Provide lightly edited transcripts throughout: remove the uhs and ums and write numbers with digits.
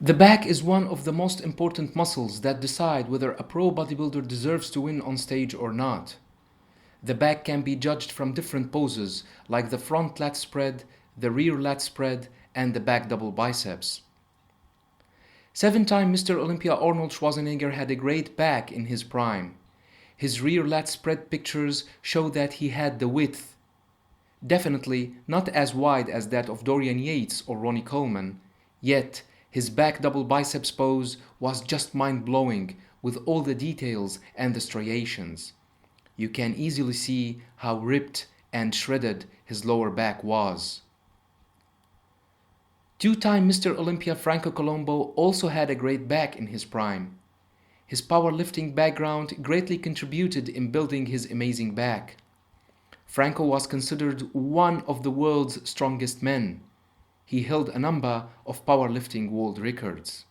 The back is one of the most important muscles that decide whether a pro bodybuilder deserves to win on stage or not. The back can be judged from different poses like the front lat spread, the rear lat spread, and the back double biceps. Seven-time Mr. Olympia Arnold Schwarzenegger had a great back in his prime. His rear lat spread pictures show that he had the width. Definitely not as wide as that of Dorian Yates or Ronnie Coleman, yet his back double biceps pose was just mind-blowing with all the details and the striations. You can easily see how ripped and shredded his lower back was. Two-time Mr. Olympia Franco Colombo also had a great back in his prime. His powerlifting background greatly contributed in building his amazing back. Franco was considered one of the world's strongest men. He held a number of powerlifting world records.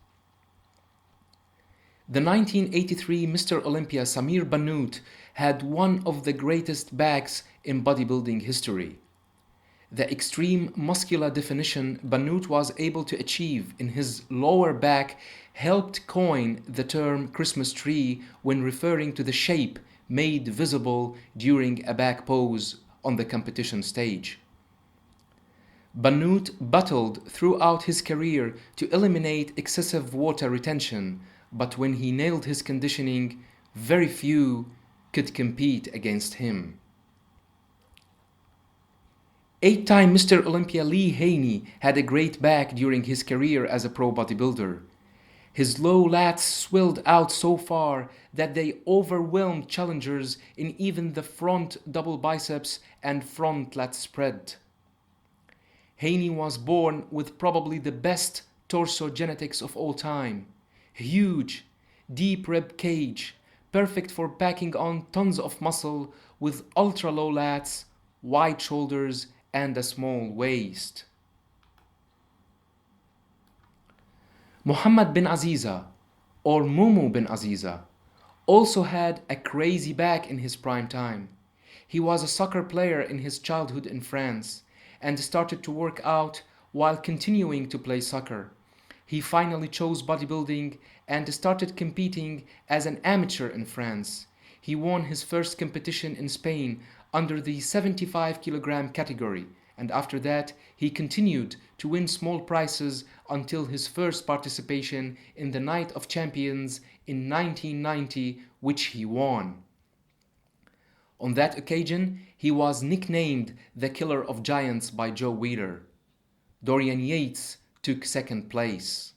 The 1983 Mr. Olympia Samir Bannout had one of the greatest backs in bodybuilding history. The extreme muscular definition Bannout was able to achieve in his lower back helped coin the term Christmas tree when referring to the shape made visible during a back pose on the competition stage. Bannout battled throughout his career to eliminate excessive water retention, but when he nailed his conditioning, very few could compete against him. Eight-time Mr. Olympia Lee Haney had a great back during his career as a pro bodybuilder. His low lats swelled out so far that they overwhelmed challengers in even the front double biceps and front lat spread. Haney was born with probably the best torso genetics of all time. Huge, deep rib cage, perfect for packing on tons of muscle with ultra low lats, wide shoulders, and a small waist. Muhammad bin Aziza, or Mumu bin Aziza, also had a crazy back in his prime time. He was a soccer player in his childhood in France and started to work out while continuing to play soccer. He finally chose bodybuilding and started competing as an amateur in France. He won his first competition in Spain under the 75 kilogram category, and after that he continued to win small prizes until his first participation in the Night of Champions in 1990, which he won. On that occasion, he was nicknamed the Killer of Giants by Joe Weider. Dorian Yates took second place.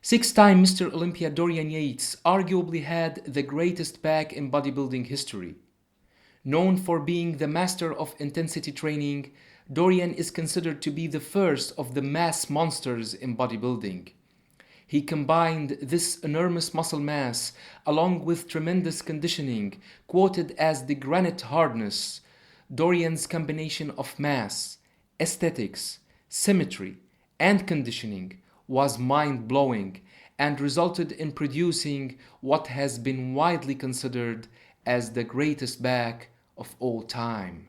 Six-time Mr. Olympia Dorian Yates arguably had the greatest back in bodybuilding history. Known for being the master of intensity training, Dorian is considered to be the first of the mass monsters in bodybuilding. He combined this enormous muscle mass along with tremendous conditioning, quoted as the granite hardness. Dorian's combination of mass, aesthetics, symmetry, and conditioning was mind-blowing and resulted in producing what has been widely considered as the greatest back of all time.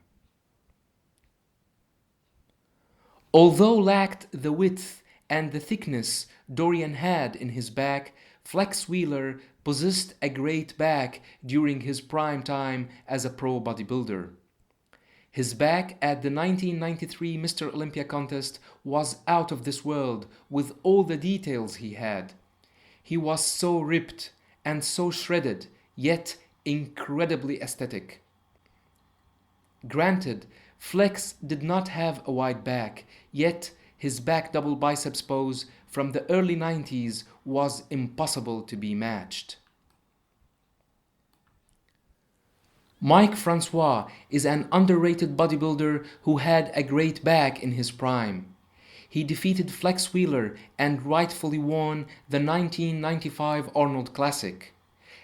Although lacked the width and the thickness Dorian had in his back, Flex Wheeler possessed a great back during his prime time as a pro bodybuilder. His back at the 1993 Mr. Olympia contest was out of this world with all the details he had. He was so ripped and so shredded, yet incredibly aesthetic. Granted, Flex did not have a wide back, yet his back double biceps pose from the early 90s was impossible to be matched. Mike Francois is an underrated bodybuilder who had a great back in his prime. He defeated Flex Wheeler and rightfully won the 1995 Arnold Classic.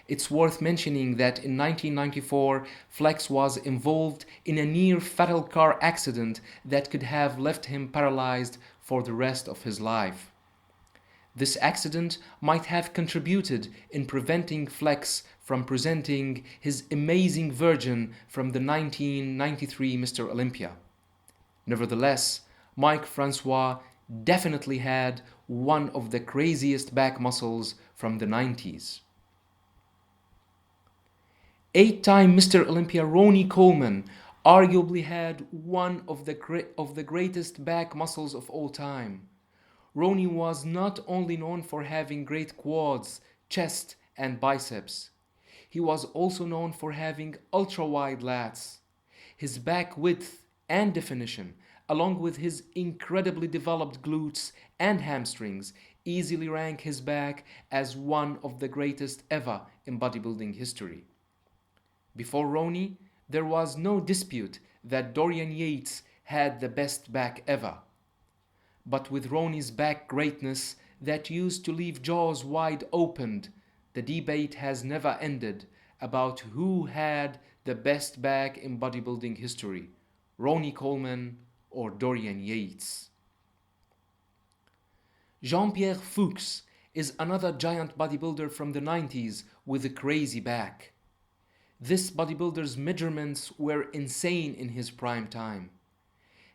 It's worth mentioning that in 1994, Flex was involved in a near-fatal car accident that could have left him paralyzed for the rest of his life. This accident might have contributed in preventing Flex from presenting his amazing version from the 1993 Mr. Olympia. Nevertheless, Mike Francois definitely had one of the craziest back muscles from the 90s. 8-time Mr. Olympia Ronnie Coleman arguably had one of the greatest back muscles of all time. Ronnie was not only known for having great quads, chest, and biceps. He was also known for having ultra-wide lats. His back width and definition, along with his incredibly developed glutes and hamstrings, easily rank his back as one of the greatest ever in bodybuilding history. Before Ronnie, there was no dispute that Dorian Yates had the best back ever. But with Ronnie's back greatness that used to leave jaws wide opened, the debate has never ended about who had the best back in bodybuilding history, Ronnie Coleman or Dorian Yates. Jean-Pierre Fuchs is another giant bodybuilder from the 90s with a crazy back. This bodybuilder's measurements were insane in his prime time.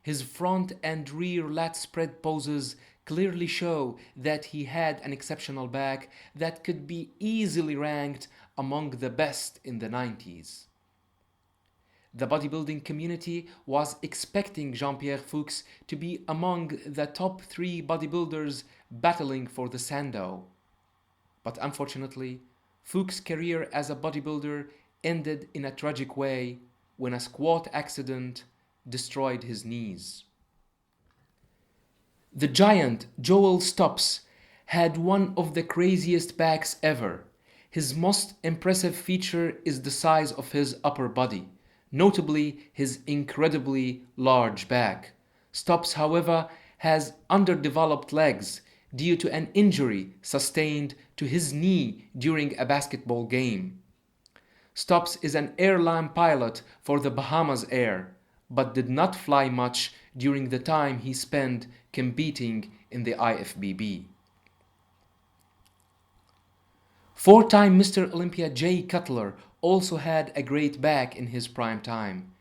His front and rear lat spread poses clearly show that he had an exceptional back that could be easily ranked among the best in the 90s. The bodybuilding community was expecting Jean-Pierre Fuchs to be among the top 3 bodybuilders battling for the Sandow. But unfortunately, Fuchs' career as a bodybuilder ended in a tragic way when a squat accident destroyed his knees. The giant Joel Stubbs had one of the craziest backs ever. His most impressive feature is the size of his upper body, notably his incredibly large back. Stubbs, however, has underdeveloped legs due to an injury sustained to his knee during a basketball game. Stubbs is an airline pilot for the Bahamas Air, but did not fly much during the time he spent competing in the IFBB. 4-time Mr. Olympia Jay Cutler also had a great back in his prime time.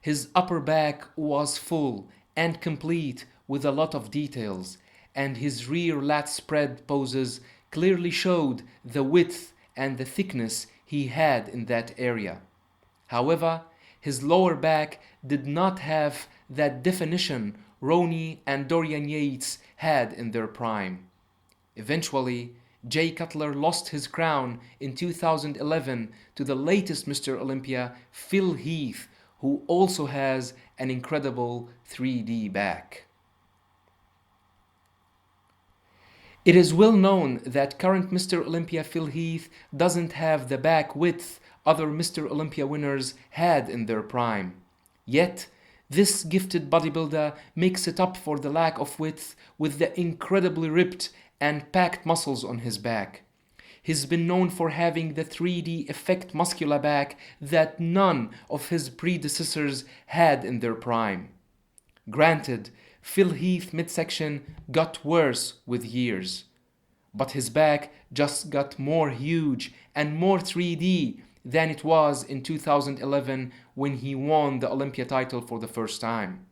His upper back was full and complete with a lot of details, and his rear lat spread poses clearly showed the width and the thickness he had in that area. However, his lower back did not have that definition Ronnie and Dorian Yates had in their prime. Eventually, Jay Cutler lost his crown in 2011 to the latest Mr. Olympia, Phil Heath, who also has an incredible 3D back. It is well known that current Mr. Olympia Phil Heath doesn't have the back width other Mr. Olympia winners had in their prime. Yet, this gifted bodybuilder makes it up for the lack of width with the incredibly ripped and packed muscles on his back. He's been known for having the 3D effect muscular back that none of his predecessors had in their prime. Granted, Phil Heath midsection got worse with years, but his back just got more huge and more 3D than it was in 2011 when he won the Olympia title for the first time.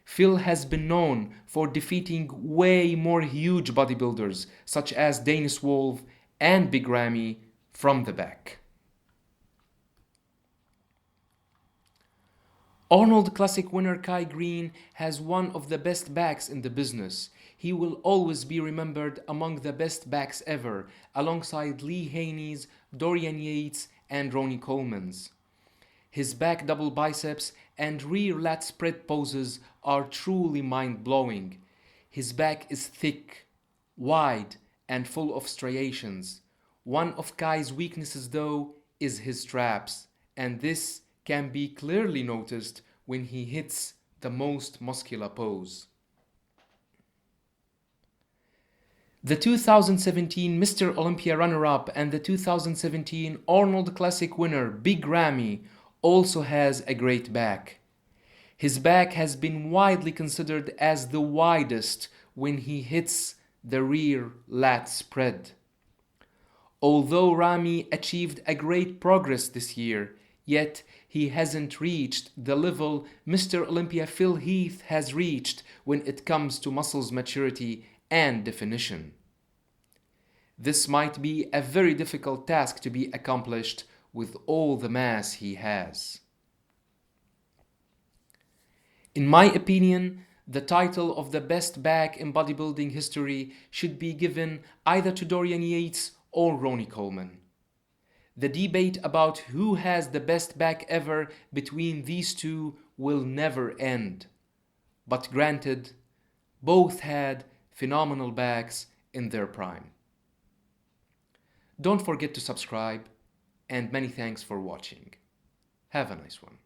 Phil has been known for defeating way more huge bodybuilders such as Dennis Wolf and Big Ramy from the back. Arnold Classic winner Kai Greene has one of the best backs in the business. He will always be remembered among the best backs ever, alongside Lee Haney's, Dorian Yates, and Ronnie Coleman's. His back double biceps and rear lat spread poses are truly mind-blowing. His back is thick, wide, and full of striations. One of Kai's weaknesses, though, is his traps, and this can be clearly noticed when he hits the most muscular pose. The 2017 Mr. Olympia runner-up and the 2017 Arnold Classic winner Big Ramy also has a great back. His back has been widely considered as the widest when he hits the rear lat spread. Although Ramy achieved a great progress this year, yet he hasn't reached the level Mr. Olympia Phil Heath has reached when it comes to muscles maturity and definition. This might be a very difficult task to be accomplished with all the mass he has. In my opinion, the title of the best back in bodybuilding history should be given either to Dorian Yates or Ronnie Coleman. The debate about who has the best back ever between these two will never end. But granted, both had phenomenal backs in their prime. Don't forget to subscribe, and many thanks for watching. Have a nice one.